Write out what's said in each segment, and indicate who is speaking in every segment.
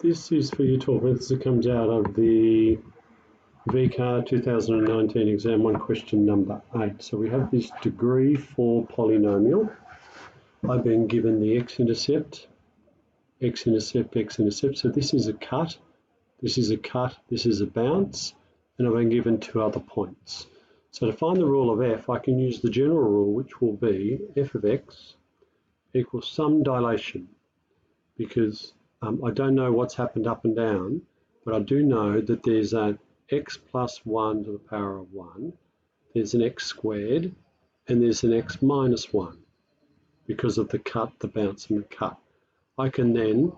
Speaker 1: This is for Year 12 Methods that comes out of the VCAA 2019 Exam 1 question number 8. So we have this degree 4 polynomial. I've been given the x-intercept, x-intercept, x-intercept. So this is a cut, this is a cut, this is a bounce, and I've been given two other points. So to find the rule of f, I can use the general rule, which will be f of x equals some dilation, because I don't know what's happened up and down, but I do know that there's an x plus 1 to the power of 1, there's an x squared, and there's an x minus 1 because of the cut, the bounce and the cut. I can then,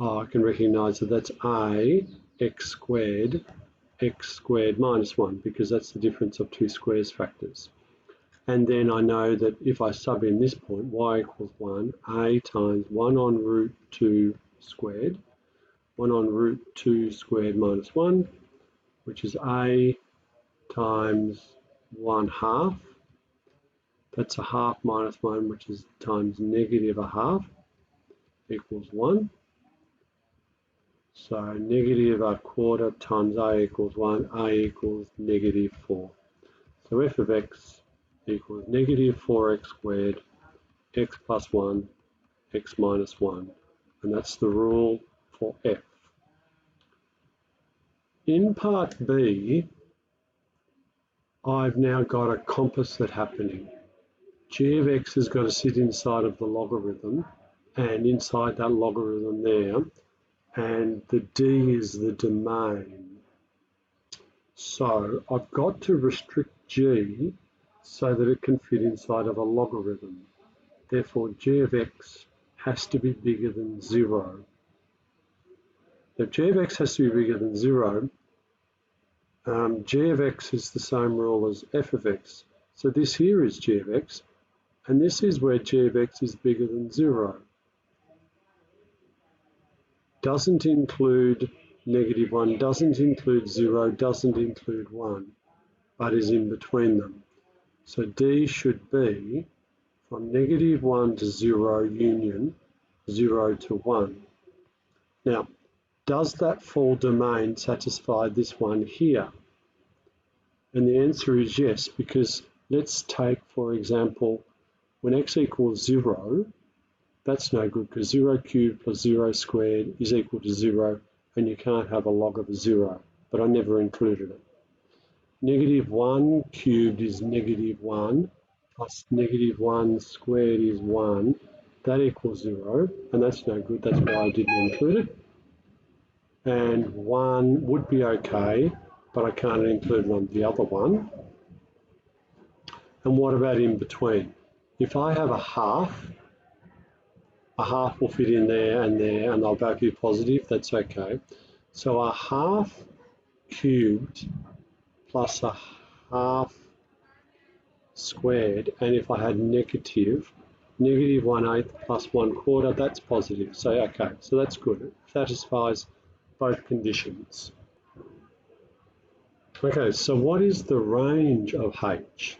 Speaker 1: I can recognise that that's a x squared minus 1, because that's the difference of two squares factors. And then I know that if I sub in this point, y equals 1, a times 1 on root 2 squared, 1 on root 2 squared minus 1, which is a times 1/2. That's a half minus 1, which is times negative a half, equals 1. So negative a quarter times a equals 1, a equals negative 4. So f of x equals negative 4x squared, x plus 1, x minus 1. And that's the rule for f. In part B, I've now got a composite happening. G of x has got to sit inside of the logarithm, and inside that logarithm there, and the d is the domain. So I've got to restrict g so that it can fit inside of a logarithm. Therefore, g of x has to be bigger than 0. If g of x has to be bigger than 0, g of x is the same rule as f of x. So this here is g of x, and this is where g of x is bigger than 0. Doesn't include negative 1, doesn't include 0, doesn't include 1, but is in between them. So d should be from negative 1 to 0 union 0 to 1. Now, does that full domain satisfy this one here? And the answer is yes, because let's take, for example, when x equals 0, that's no good because 0 cubed plus 0 squared is equal to 0, and you can't have a log of a 0, but I never included it. Negative 1 cubed is negative 1, plus negative 1 squared is 1. That equals 0, and that's no good, that's why I didn't include it. And 1 would be okay, but I can't include it on the other one. And what about in between? If I have a half will fit in there, and they'll both be positive, that's okay. So a half cubed plus a half squared, and if I had negative 1/8 plus 1/4, that's positive. So okay, so that's good. It satisfies both conditions. Okay, so what is the range of h?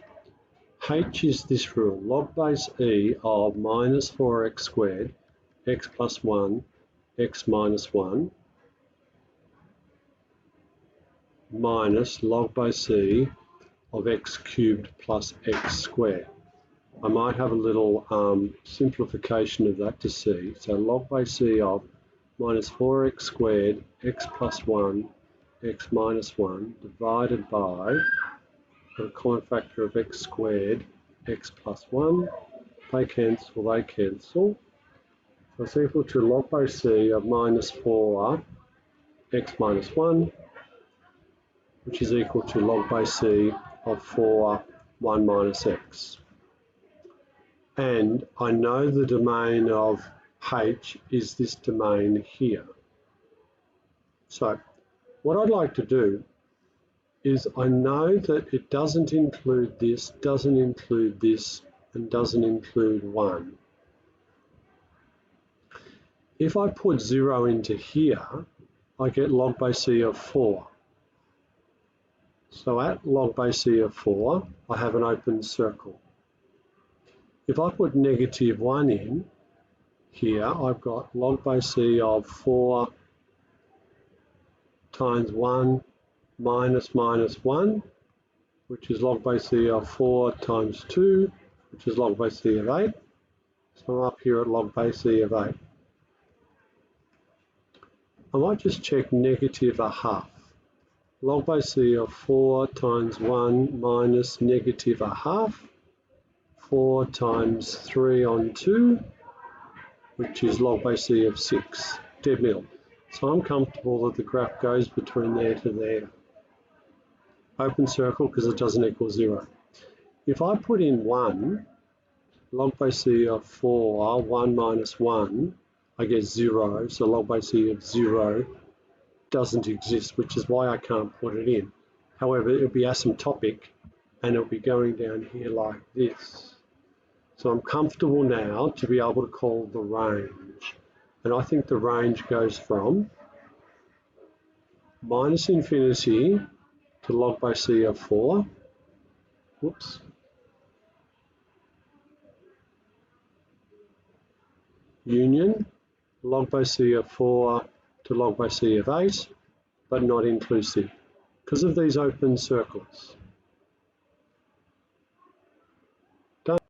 Speaker 1: H is this rule, log base e of minus 4x squared, x plus 1, x minus 1, minus log base e of x cubed plus x squared. I might have a little simplification of that to see. So log base e of minus 4x squared, x plus 1, x minus 1, divided by the common factor of x squared, x plus 1. They cancel, they cancel. So it's equal to log base e of minus 4 x minus 1, which is equal to log base e of 4 1 minus x. And I know the domain of h is this domain here. So what I'd like to do is I know that it doesn't include this, doesn't include this, and doesn't include 1. If I put 0 into here, I get log base e of 4. So at log base e of 4, I have an open circle. If I put negative 1 in here, I've got log base e of 4 times 1 minus 1, which is log base e of 4 times 2, which is log base e of 8. So I'm up here at log base e of 8. I might just check negative a half. Log base e of 4 times 1 minus negative a half. 4 times 3 on 2, which is log base e of 6, dead middle. So I'm comfortable that the graph goes between there to there. Open circle because it doesn't equal 0. If I put in 1, log base e of 4, 1 minus 1, I get 0, so log base e of 0 doesn't exist, which is why I can't put it in. However, it'll be asymptotic and it'll be going down here like this. So I'm comfortable now to be able to call the range. And I think the range goes from minus infinity to log base e of 4. Whoops. Union, log base e of 4 to log base e of 8, but not inclusive because of these open circles.